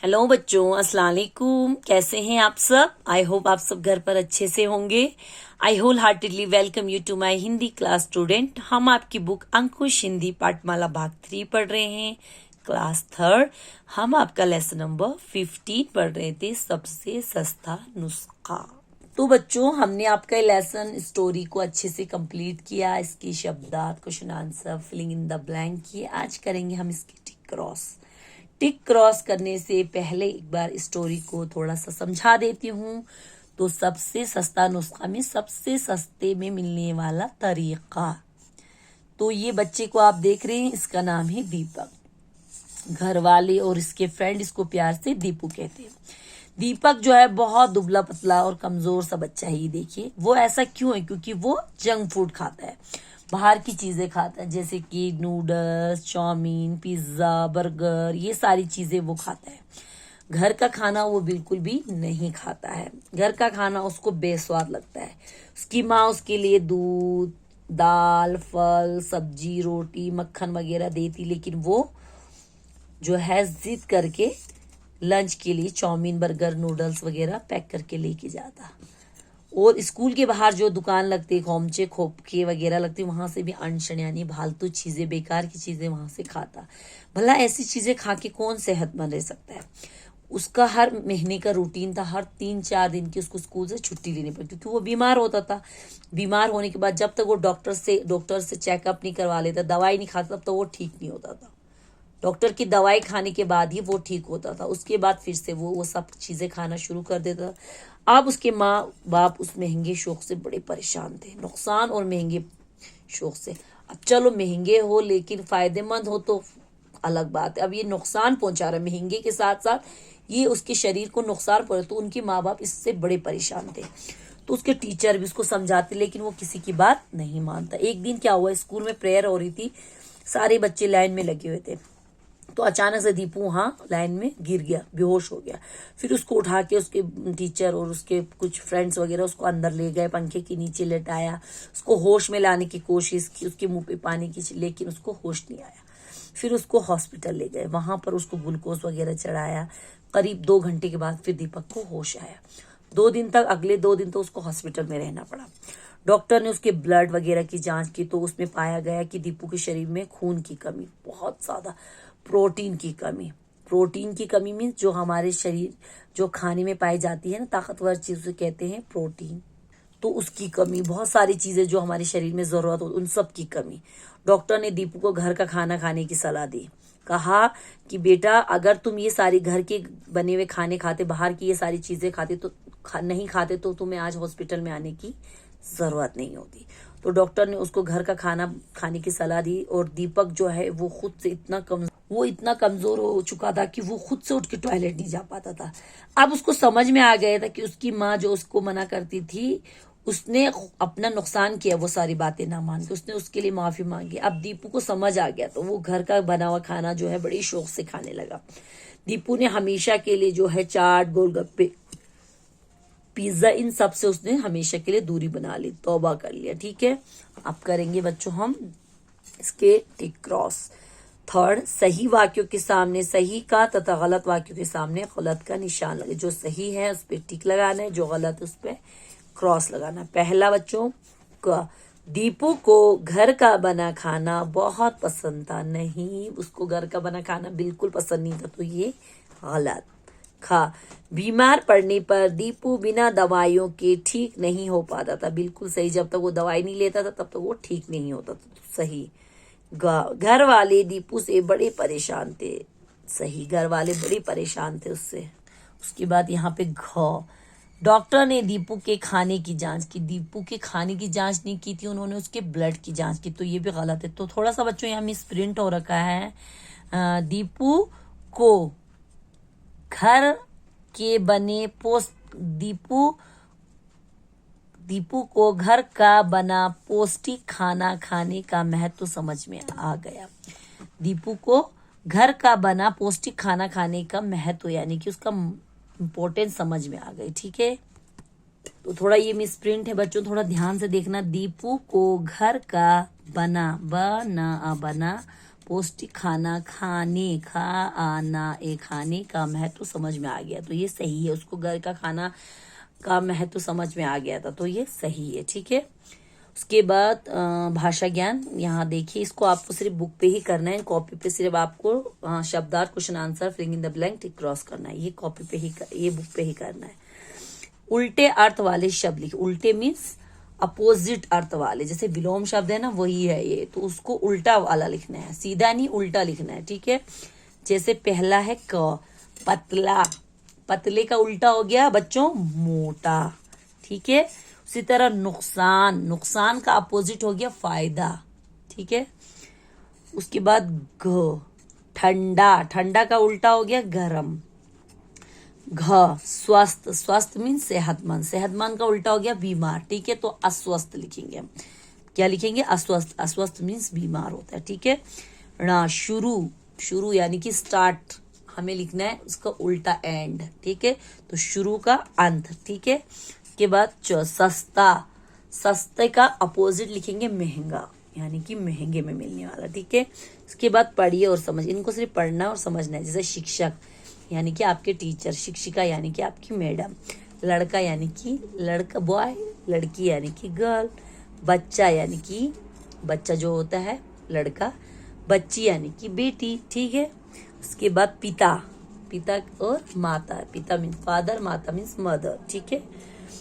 Hello बच्चों, अस्सलाम वालेकुम। कैसे हैं आप सब? आई होप आप सब घर पर अच्छे से होंगे। I wholeheartedly welcome you to my Hindi class student. हम आपकी बुक अंकुश हिंदी पाठमाला भाग 3 पढ़ रहे हैं, क्लास 3। हम आपका लेसन नंबर 15 पढ़ रहे थे, सबसे सस्ता नुस्खा। तो बच्चों, हमने आपका लेसन स्टोरी को अच्छे से कंप्लीट किया। इसकी शब्दार्थ, question answer, filling in the blank किए। आज करेंगे हम इसकी टिक क्रॉस। टिक क्रॉस करने से पहले एक बार स्टोरी को थोड़ा सा समझा देती हूँ। तो सबसे सस्ता नुस्खा में सबसे सस्ते में मिलने वाला तरीका। तो ये बच्चे को आप देख रहे हैं, इसका नाम है दीपक। घर वाले और इसके फ्रेंड इसको प्यार से दीपू कहते हैं। दीपक जो है बहुत दुबला पतला और कमजोर सा बच्चा है। ये देखिए, वो ऐसा क्यों है? क्योंकि वो जंक फूड खाता है, बाहर की चीजें खाता है, जैसे कि नूडल्स, चाउमीन, पिज्जा, बर्गर, ये सारी चीजें वो खाता है। घर का खाना वो बिल्कुल भी नहीं खाता है। घर का खाना उसको बेस्वाद लगता है। उसकी माँ उसके लिए दूध, दाल, फल, सब्जी, रोटी, मक्खन वगैरह देती, लेकिन वो जो है जिद करके लंच के लिए चाउमीन, बर्गर, नूडल्स वगैरह पैक करके लेके जाता। और स्कूल के बाहर जो दुकान लगती, खोमचे खोपके वगैरह लगती, वहां से भी अनशन यानी फालतू चीजें, बेकार की चीजें वहां से खाता। भला ऐसी चीजें खा के कौन सेहतमंद रह सकता है? उसका हर महीने का रूटीन था, हर 3-4 दिन की उसको स्कूल से छुट्टी लेनी पड़ती, क्योंकि वो बीमार होता था। बीमार होने के बाद जब तक वो डॉक्टर से चेकअप नहीं करवा लेता, दवाई नहीं खाता, तब तक वो ठीक नहीं होता था। डॉक्टर की दवाई खाने के बाद ही वो ठीक होता था। उसके बाद फिर से वो सब चीजें खाना शुरू कर देता। अब उसके माँ बाप उस महंगे शौक से बड़े परेशान थे, नुकसान और महंगे शौक से। अब चलो महंगे हो लेकिन फायदेमंद हो तो अलग बात है। अब ये नुकसान पहुंचा रहा है, महंगे के साथ साथ ये उसके शरीर को नुकसान पहुंचा, तो उनके माँ बाप इससे बड़े परेशान थे। तो उसके टीचर भी उसको समझाते, लेकिन वो किसी की बात नहीं मानता। एक दिन क्या हुआ, स्कूल में प्रेयर हो रही थी, सारे बच्चे लाइन में लगे हुए थे। तो अचानक से दीपू वहां लाइन में गिर गया, बेहोश हो गया। फिर उसको उठा के उसके टीचर और उसके कुछ फ्रेंड्स वगैरह उसको अंदर ले गए, पंखे के नीचे लेटाया, उसको होश में लाने की कोशिश की, उसके मुंह पे पानी की, लेकिन उसको होश नहीं आया। फिर उसको हॉस्पिटल ले गए, वहां पर उसको ग्लूकोज वगैरह चढ़ाया। करीब 2 घंटे के बाद फिर दीपक को होश आया। 2 दिन तक, अगले 2 दिन तो उसको हॉस्पिटल में रहना पड़ा। डॉक्टर ने उसके ब्लड वगैरह की जांच की, तो उसमें पाया गया कि दीपू के शरीर में खून की कमी, बहुत ज्यादा प्रोटीन की कमी। प्रोटीन की कमी मीन्स जो हमारे शरीर जो खाने में पाई जाती है ना, ताकतवर चीज उसे कहते हैं प्रोटीन। तो उसकी कमी, बहुत सारी चीजें जो हमारे शरीर में जरूरत हो, उन सब की कमी। डॉक्टर ने दीपू को घर का खाना खाने की सलाह दी। कहा कि बेटा, अगर तुम ये सारी घर के बने हुए खाने खाते, बाहर की ये सारी चीजें खाते तो नहीं खाते, तो तुम्हें आज हॉस्पिटल में आने की जरूरत नहीं होती। तो डॉक्टर ने उसको घर का खाना खाने की सलाह दी। और दीपक जो है वो खुद से इतना कमजोर हो चुका था कि वो खुद से उठ के टॉयलेट नहीं जा पाता था। अब उसको समझ में आ गया था कि उसकी माँ जो उसको मना करती थी, उसने अपना नुकसान किया, वो सारी बातें ना मान के उसने उसके लिए माफी मांगी। अब दीपू को समझ आ गया, तो वो घर का बना हुआ खाना जो है बड़ी शौक से खाने लगा। दीपू ने हमेशा के लिए जो है चाट, गोलगप्पे, पिज्जा, इन सब से उसने हमेशा के लिए दूरी बना ली, तौबा कर लिया। ठीक है, अब करेंगे बच्चों हम इसके टिक क्रॉस। थर्ड, सही वाक्यों के सामने सही का तथा गलत वाक्यों के सामने गलत का निशान लगे। जो सही है उस पर टिक लगाना है, जो गलत उस पर क्रॉस लगाना। पहला बच्चों का, दीपू को घर का बना खाना बहुत पसंद था। नहीं, उसको घर का बना खाना बिल्कुल पसंद नहीं था, तो ये गलत। खा, बीमार पड़ने पर दीपू बिना दवाइयों के ठीक नहीं हो पाता था। बिल्कुल सही, जब तक वो दवाई नहीं लेता था तब तक वो ठीक नहीं होता था, तो सही। घर वाले दीपू से बड़े परेशान थे। सही, घर वाले बड़े परेशान थे उससे। उसके बाद यहाँ पे डॉक्टर ने दीपू के खाने की जांच की। दीपू के खाने की जांच नहीं की थी, उन्होंने उसके ब्लड की जांच की, तो ये भी गलत है। तो थोड़ा सा बच्चों यहाँ मिस प्रिंट हो रखा है। दीपू को घर के बने दीपू को घर का बना पौष्टिक खाना खाने का महत्व समझ में आ गया। दीपू को घर का बना पौष्टिक खाना खाने का महत्व यानी कि उसका इम्पोर्टेंस समझ में आ गई। ठीक है, तो थोड़ा ये मिसप्रिंट है बच्चों, थोड़ा ध्यान से देखना। दीपू को घर का बना पौष्टिक खाना, खाने, खा आना, ए खाने का महत्व समझ में आ गया तो ये सही है। उसको घर का खाना का महत्व समझ में आ गया था तो ये सही है, ठीक है। उसके बाद भाषा ज्ञान, यहाँ देखिए इसको आपको सिर्फ बुक पे ही करना है, कॉपी पे सिर्फ आपको शब्दार्थ, question answer, filling in the blank, tick cross करना है। ये कॉपी पे ही ये बुक पे ही करना है। उल्टे अर्थ वाले शब्द लिखे। उल्टे मीन्स अपोजिट अर्थ वाले, जैसे विलोम शब्द है ना वही है ये, तो उसको उल्टा वाला लिखना है, सीधा नहीं उल्टा लिखना है, ठीक है। जैसे पहला है क, पतला, पतले का उल्टा हो गया बच्चों मोटा, ठीक है। उसी तरह नुकसान, नुकसान का अपोजिट हो गया फायदा, ठीक है। उसके बाद घ, ठंडा, ठंडा का उल्टा हो गया गरम। घ, स्वस्थ, स्वस्थ मीन सेहतमंद, सेहतमंद का उल्टा हो गया बीमार, ठीक है। तो अस्वस्थ लिखेंगे हम, क्या लिखेंगे, अस्वस्थ, अस्वस्थ मीन्स बीमार होता है, ठीक है। ण, शुरू, शुरू यानी कि स्टार्ट, हमें लिखना है उसका उल्टा एंड, ठीक है। तो शुरू का अंत, ठीक है। के बाद च, सस्ता, सस्ते का अपोजिट लिखेंगे महंगा, यानी कि महंगे में मिलने वाला, ठीक है। उसके बाद पढ़िए और समझ, इनको सिर्फ पढ़ना और समझना है। जैसे शिक्षक यानी कि आपके टीचर, शिक्षिका यानी कि आपकी मैडम, लड़का यानी कि लड़का बॉय, लड़की यानी कि गर्ल, बच्चा यानी कि बच्चा जो होता है लड़का, बच्ची यानी कि बेटी, ठीक है। उसके बाद पिता, पिता और माता, पिता मीन्स फादर, माता मीन्स मदर, ठीक है।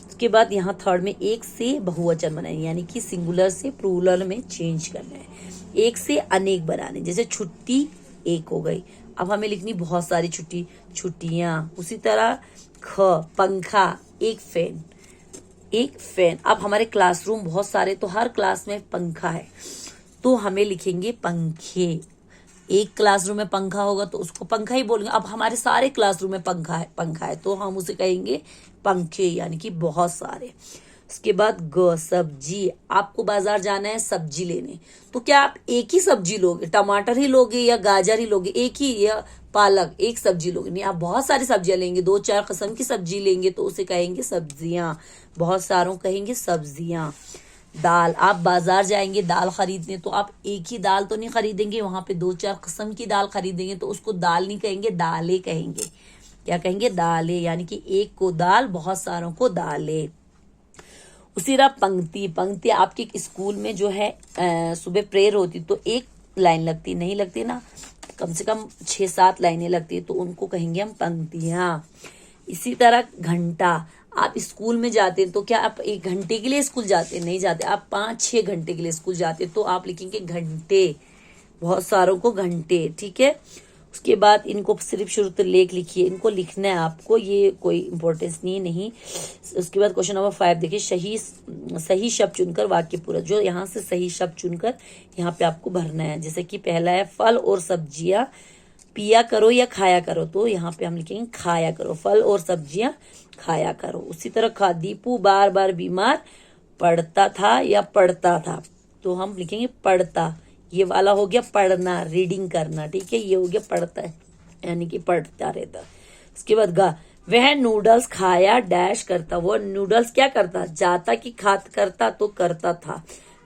उसके बाद यहाँ थर्ड में एक से बहुवचन बनाए, यानी कि सिंगुलर से प्लूरल में चेंज करना है। एक से अनेक बनाने, जैसे छुट्टी एक हो गई, अब हमें लिखनी बहुत सारी छुट्टी, छुट्टियां। उसी तरह ख, पंखा, एक फैन, एक फैन। अब हमारे क्लासरूम बहुत सारे, तो हर क्लास में पंखा है तो हमें लिखेंगे पंखे। एक क्लासरूम में पंखा होगा तो उसको पंखा ही बोलेंगे। अब हमारे सारे क्लासरूम में पंखा है, पंखा है तो हम उसे कहेंगे पंखे, यानी कि बहुत सारे। उसके बाद ग, सब्जी, आपको बाजार जाना है सब्जी लेने, तो क्या आप एक ही सब्जी लोगे, टमाटर ही लोगे या गाजर ही लोगे, एक ही, या पालक, एक सब्जी लोगे? नहीं, आप बहुत सारी सब्जियां लेंगे, 2-4 किस्म की सब्जी लेंगे तो उसे कहेंगे सब्जियां, बहुत सारों कहेंगे सब्जियां। दाल, आप बाजार जाएंगे दाल खरीदने तो आप एक ही दाल तो नहीं खरीदेंगे, वहां पे 2-4 किस्म की दाल खरीदेंगे तो उसको दाल नहीं कहेंगे, दालें कहेंगे। क्या कहेंगे, दालें, यानी कि एक को दाल, बहुत सारों को दालें। उसी तरह पंक्ति, पंक्ति आपके स्कूल में जो है सुबह प्रेयर होती तो एक लाइन लगती, नहीं लगती ना, कम से कम 6-7 लाइनें लगती है तो उनको कहेंगे हम पंक्तियां। इसी तरह घंटा, आप स्कूल में जाते हैं तो क्या आप 1 घंटे के लिए स्कूल जाते हैं? नहीं जाते, आप 5-6 घंटे के लिए स्कूल जाते हैं तो आप लिखेंगे घंटे, बहुत सारों को घंटे, ठीक है। उसके बाद इनको सिर्फ शुरू लेख लिखिए, इनको लिखना है आपको, ये कोई इंपॉर्टेंस नहीं। उसके बाद क्वेश्चन नंबर 5 देखिए, सही शब्द चुनकर वाक्य पूरा, जो यहाँ से सही शब्द चुनकर यहाँ पे आपको भरना है। जैसे कि पहला है फल और सब्जियां पिया करो या खाया करो, तो यहाँ पे हम लिखेंगे खाया करो, फल और सब्जियां खाया करो। उसी तरह खा, दीपू बार बार बीमार पड़ता था या पढ़ता था, तो हम लिखेंगे पढ़ता। ये वाला हो गया पढ़ना, रीडिंग करना, ठीक है। ये हो गया पढ़ता है, यानी कि पढ़ता रहता। उसके बाद गा, वह नूडल्स खाया डैश करता, वो नूडल्स क्या करता, जाता कि खात करता, तो करता था,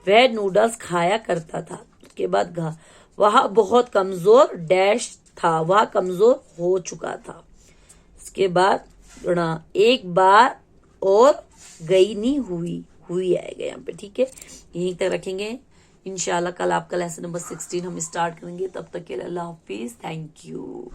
वह नूडल्स खाया करता था। उसके बाद गा, वह बहुत कमजोर डैश था, वह कमजोर हो चुका था। उसके बाद एक बार और गई नहीं हुई आएगा यहाँ पे, ठीक है। यहीं तक रखेंगे। इंशाल्लाह कल आपका लेसन नंबर 16 हम स्टार्ट करेंगे। तब तक के लिए अल्लाह हाफिज, थैंक यू।